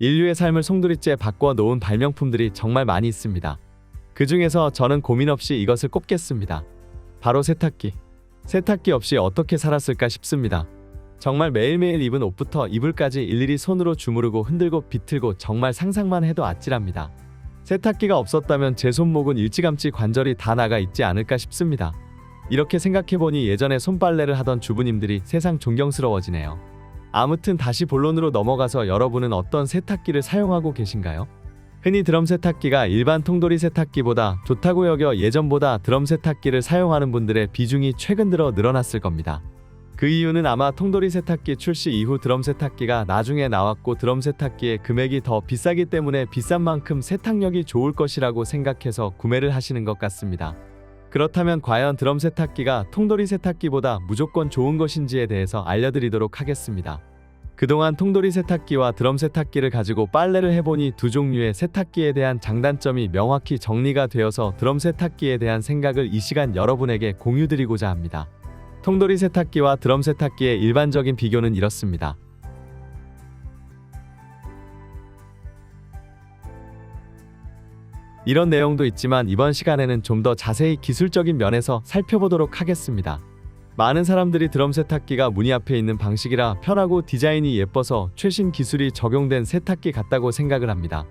인류의 삶을 송두리째 바꿔 놓은 발명품들이 정말 많이 있습니다. 그 중에서 저는 고민 없이 이것을 꼽겠습니다. 바로 세탁기. 세탁기 없이 어떻게 살았을까 싶습니다. 정말 매일매일 입은 옷부터 이불까지 일일이 손으로 주무르고 흔들고 비틀고 정말 상상만 해도 아찔합니다. 세탁기가 없었다면 제 손목은 일찌감치 관절이 다 나가 있지 않을까 싶습니다. 이렇게 생각해보니 예전에 손빨래를 하던 주부님들이 세상 존경스러워지네요. 아무튼 다시 본론으로 넘어가서 여러분은 어떤 세탁기를 사용하고 계신가요? 흔히 드럼 세탁기가 일반 통돌이 세탁기보다 좋다고 여겨 예전보다 드럼 세탁기를 사용하는 분들의 비중이 최근 들어 늘어났을 겁니다. 그 이유는 아마 통돌이 세탁기 출시 이후 드럼 세탁기가 나중에 나왔고 드럼 세탁기의 금액이 더 비싸기 때문에 비싼 만큼 세탁력이 좋을 것이라고 생각해서 구매를 하시는 것 같습니다. 그렇다면 과연 드럼 세탁기가 통돌이 세탁기보다 무조건 좋은 것인지에 대해서 알려드리도록 하겠습니다. 그동안 통돌이 세탁기와 드럼 세탁기를 가지고 빨래를 해보니 두 종류의 세탁기에 대한 장단점이 명확히 정리가 되어서 드럼 세탁기에 대한 생각을 이 시간 여러분에게 공유드리고자 합니다. 통돌이 세탁기와 드럼 세탁기의 일반적인 비교는 이렇습니다. 이런 내용도 있지만 이번 시간에는 좀 더 자세히 기술적인 면에서 살펴보도록 하겠습니다. 많은 사람들이 드럼 세탁기가 문이 앞에 있는 방식이라 편하고 디자인이 예뻐서 최신 기술이 적용된 세탁기 같다고 생각을 합니다.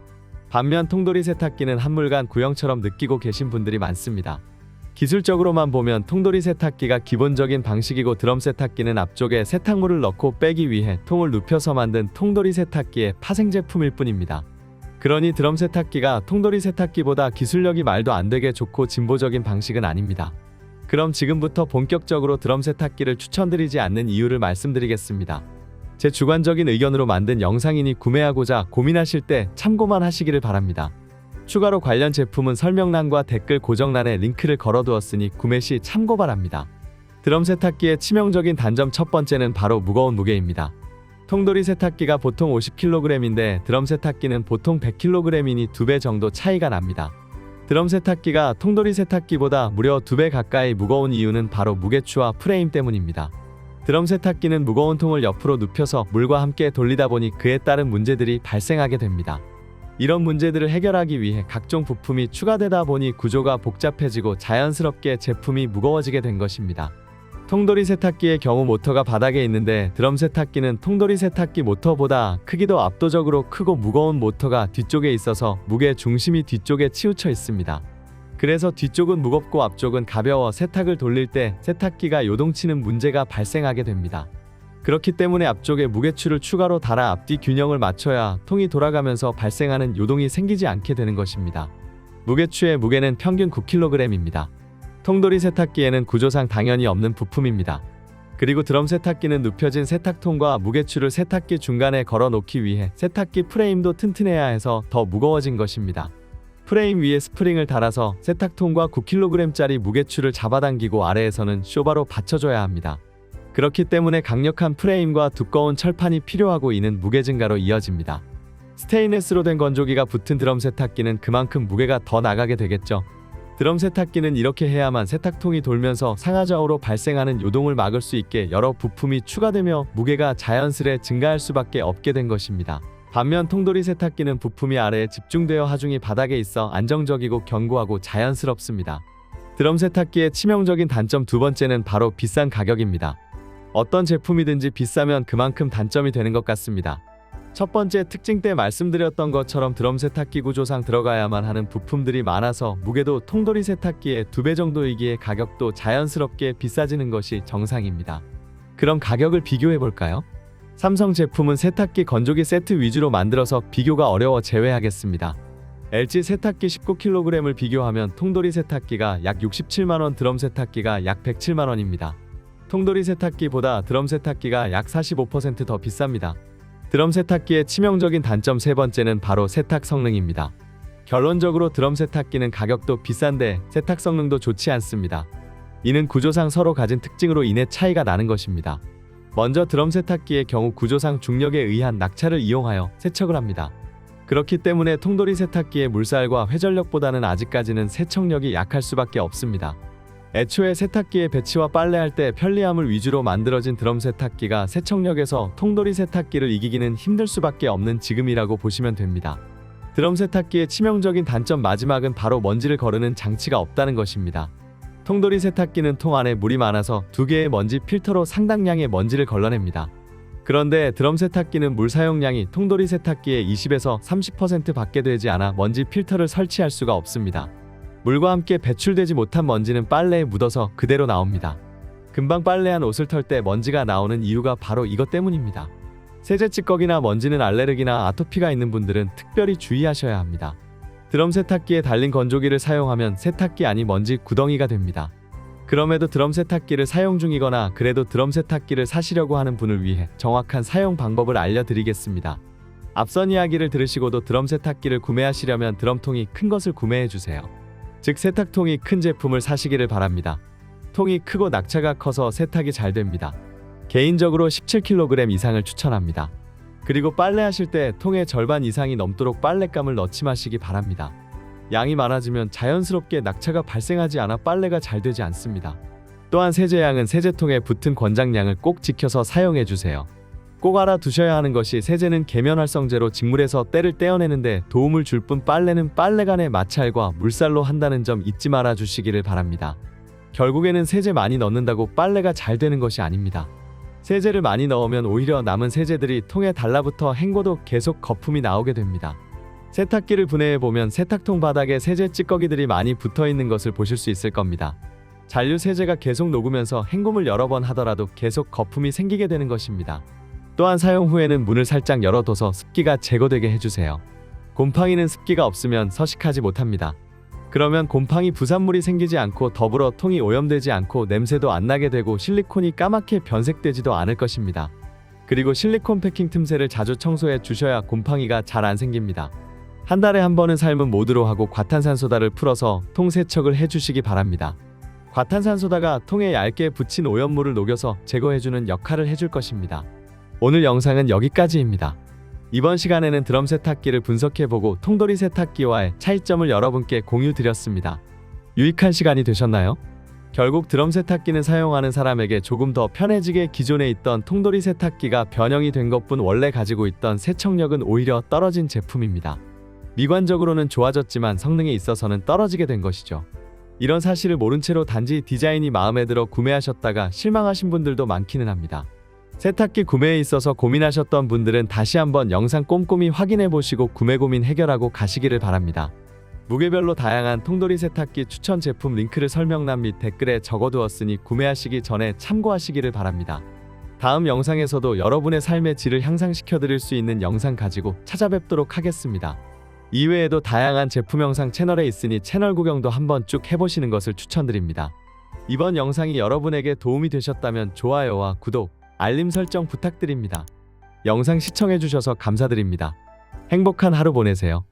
반면 통돌이 세탁기는 한물간 구형처럼 느끼고 계신 분들이 많습니다. 기술적으로만 보면 통돌이 세탁기가 기본적인 방식이고 드럼 세탁기는 앞쪽에 세탁물을 넣고 빼기 위해 통을 눕혀서 만든 통돌이 세탁기의 파생 제품일 뿐입니다. 그러니 드럼 세탁기가 통돌이 세탁기보다 기술력이 말도 안 되게 좋고 진보적인 방식은 아닙니다. 그럼 지금부터 본격적으로 드럼 세탁기를 추천드리지 않는 이유를 말씀드리겠습니다. 제 주관적인 의견으로 만든 영상이니 구매하고자 고민하실 때 참고만 하시기를 바랍니다. 추가로 관련 제품은 설명란과 댓글 고정란에 링크를 걸어두었으니 구매 시 참고 바랍니다. 드럼 세탁기의 치명적인 단점 첫 번째는 바로 무거운 무게입니다. 통돌이 세탁기가 보통 50kg인데 드럼 세탁기는 보통 100kg이니 2배 정도 차이가 납니다. 드럼 세탁기가 통돌이 세탁기보다 무려 2배 가까이 무거운 이유는 바로 무게추와 프레임 때문입니다. 드럼 세탁기는 무거운 통을 옆으로 눕혀서 물과 함께 돌리다 보니 그에 따른 문제들이 발생하게 됩니다. 이런 문제들을 해결하기 위해 각종 부품이 추가되다 보니 구조가 복잡해지고 자연스럽게 제품이 무거워지게 된 것입니다. 통돌이 세탁기의 경우 모터가 바닥에 있는데 드럼 세탁기는 통돌이 세탁기 모터보다 크기도 압도적으로 크고 무거운 모터가 뒤쪽에 있어서 무게 중심이 뒤쪽에 치우쳐 있습니다. 그래서 뒤쪽은 무겁고 앞쪽은 가벼워 세탁을 돌릴 때 세탁기가 요동치는 문제가 발생하게 됩니다. 그렇기 때문에 앞쪽에 무게추를 추가로 달아 앞뒤 균형을 맞춰야 통이 돌아가면서 발생하는 요동이 생기지 않게 되는 것입니다. 무게추의 무게는 평균 9kg입니다. 통돌이 세탁기에는 구조상 당연히 없는 부품입니다. 그리고 드럼 세탁기는 눕혀진 세탁통과 무게추를 세탁기 중간에 걸어 놓기 위해 세탁기 프레임도 튼튼해야 해서 더 무거워진 것입니다. 프레임 위에 스프링을 달아서 세탁통과 9kg짜리 무게추를 잡아당기고 아래에서는 쇼바로 받쳐줘야 합니다. 그렇기 때문에 강력한 프레임과 두꺼운 철판이 필요하고 이는 무게 증가로 이어집니다. 스테인레스로 된 건조기가 붙은 드럼 세탁기는 그만큼 무게가 더 나가게 되겠죠. 드럼 세탁기는 이렇게 해야만 세탁통이 돌면서 상하좌우로 발생하는 요동을 막을 수 있게 여러 부품이 추가되며 무게가 자연스레 증가할 수밖에 없게 된 것입니다. 반면 통돌이 세탁기는 부품이 아래에 집중되어 하중이 바닥에 있어 안정적이고 견고하고 자연스럽습니다. 드럼 세탁기의 치명적인 단점 두 번째는 바로 비싼 가격입니다. 어떤 제품이든지 비싸면 그만큼 단점이 되는 것 같습니다. 첫 번째 특징 때 말씀드렸던 것처럼 드럼 세탁기 구조상 들어가야만 하는 부품들이 많아서 무게도 통돌이 세탁기의 2배 정도이기에 가격도 자연스럽게 비싸지는 것이 정상입니다. 그럼 가격을 비교해 볼까요? 삼성 제품은 세탁기 건조기 세트 위주로 만들어서 비교가 어려워 제외하겠습니다. LG 세탁기 19kg을 비교하면 통돌이 세탁기가 약 67만원, 드럼 세탁기가 약 107만원입니다. 통돌이 세탁기보다 드럼 세탁기가 약 45% 더 비쌉니다. 드럼 세탁기의 치명적인 단점 세 번째는 바로 세탁 성능입니다. 결론적으로 드럼 세탁기는 가격도 비싼데 세탁 성능도 좋지 않습니다. 이는 구조상 서로 가진 특징으로 인해 차이가 나는 것입니다. 먼저 드럼 세탁기의 경우 구조상 중력에 의한 낙차를 이용하여 세척을 합니다. 그렇기 때문에 통돌이 세탁기의 물살과 회전력보다는 아직까지는 세척력이 약할 수밖에 없습니다. 애초에 세탁기의 배치와 빨래할 때 편리함을 위주로 만들어진 드럼 세탁기가 세척력에서 통돌이 세탁기를 이기기는 힘들 수밖에 없는 지금이라고 보시면 됩니다. 드럼 세탁기의 치명적인 단점 마지막은 바로 먼지를 거르는 장치가 없다는 것입니다. 통돌이 세탁기는 통 안에 물이 많아서 두 개의 먼지 필터로 상당량의 먼지를 걸러냅니다. 그런데 드럼 세탁기는 물 사용량이 통돌이 세탁기의 20에서 30% 밖에 되지 않아 먼지 필터를 설치할 수가 없습니다. 물과 함께 배출되지 못한 먼지는 빨래에 묻어서 그대로 나옵니다. 금방 빨래한 옷을 털 때 먼지가 나오는 이유가 바로 이것 때문입니다. 세제 찌꺼기나 먼지는 알레르기나 아토피가 있는 분들은 특별히 주의하셔야 합니다. 드럼 세탁기에 달린 건조기를 사용하면 세탁기 안이 먼지 구덩이가 됩니다. 그럼에도 드럼 세탁기를 사용 중이거나 그래도 드럼 세탁기를 사시려고 하는 분을 위해 정확한 사용 방법을 알려드리겠습니다. 앞선 이야기를 들으시고도 드럼 세탁기를 구매하시려면 드럼통이 큰 것을 구매해주세요. 즉 세탁통이 큰 제품을 사시기를 바랍니다. 통이 크고 낙차가 커서 세탁이 잘 됩니다. 개인적으로 17kg 이상을 추천합니다. 그리고 빨래하실 때 통의 절반 이상이 넘도록 빨랫감을 넣지 마시기 바랍니다. 양이 많아지면 자연스럽게 낙차가 발생하지 않아 빨래가 잘 되지 않습니다. 또한 세제양은 세제통에 붙은 권장량을 꼭 지켜서 사용해주세요. 꼭 알아두셔야 하는 것이 세제는 계면활성제로 직물에서 때를 떼어내는데 도움을 줄 뿐 빨래는 빨래간의 마찰과 물살로 한다는 점 잊지 말아 주시기를 바랍니다. 결국에는 세제 많이 넣는다고 빨래가 잘 되는 것이 아닙니다. 세제를 많이 넣으면 오히려 남은 세제들이 통에 달라붙어 헹궈도 계속 거품이 나오게 됩니다. 세탁기를 분해해보면 세탁통 바닥에 세제 찌꺼기들이 많이 붙어있는 것을 보실 수 있을 겁니다. 잔류 세제가 계속 녹으면서 헹굼을 여러 번 하더라도 계속 거품이 생기게 되는 것입니다. 또한 사용 후에는 문을 살짝 열어둬서 습기가 제거되게 해주세요. 곰팡이는 습기가 없으면 서식하지 못합니다. 그러면 곰팡이 부산물이 생기지 않고 더불어 통이 오염되지 않고 냄새도 안 나게 되고 실리콘이 까맣게 변색되지도 않을 것입니다. 그리고 실리콘 패킹 틈새를 자주 청소해 주셔야 곰팡이가 잘 안 생깁니다. 한 달에 한 번은 삶은 모드로 하고 과탄산소다를 풀어서 통 세척을 해주시기 바랍니다. 과탄산소다가 통에 얇게 붙인 오염물을 녹여서 제거해주는 역할을 해줄 것입니다. 오늘 영상은 여기까지입니다. 이번 시간에는 드럼 세탁기를 분석해보고 통돌이 세탁기와의 차이점을 여러분께 공유드렸습니다. 유익한 시간이 되셨나요? 결국 드럼 세탁기는 사용하는 사람에게 조금 더 편해지게 기존에 있던 통돌이 세탁기가 변형이 된 것뿐 원래 가지고 있던 세척력은 오히려 떨어진 제품입니다. 미관적으로는 좋아졌지만 성능에 있어서는 떨어지게 된 것이죠. 이런 사실을 모른 채로 단지 디자인이 마음에 들어 구매하셨다가 실망하신 분들도 많기는 합니다. 세탁기 구매에 있어서 고민하셨던 분들은 다시 한번 영상 꼼꼼히 확인해 보시고 구매 고민 해결하고 가시기를 바랍니다. 무게별로 다양한 통돌이 세탁기 추천 제품 링크를 설명란 및 댓글에 적어두었으니 구매하시기 전에 참고하시기를 바랍니다. 다음 영상에서도 여러분의 삶의 질을 향상시켜 드릴 수 있는 영상 가지고 찾아뵙도록 하겠습니다. 이외에도 다양한 제품 영상 채널에 있으니 채널 구경도 한번 쭉 해보시는 것을 추천드립니다. 이번 영상이 여러분에게 도움이 되셨다면 좋아요와 구독, 알림 설정 부탁드립니다. 영상 시청해주셔서 감사드립니다. 행복한 하루 보내세요.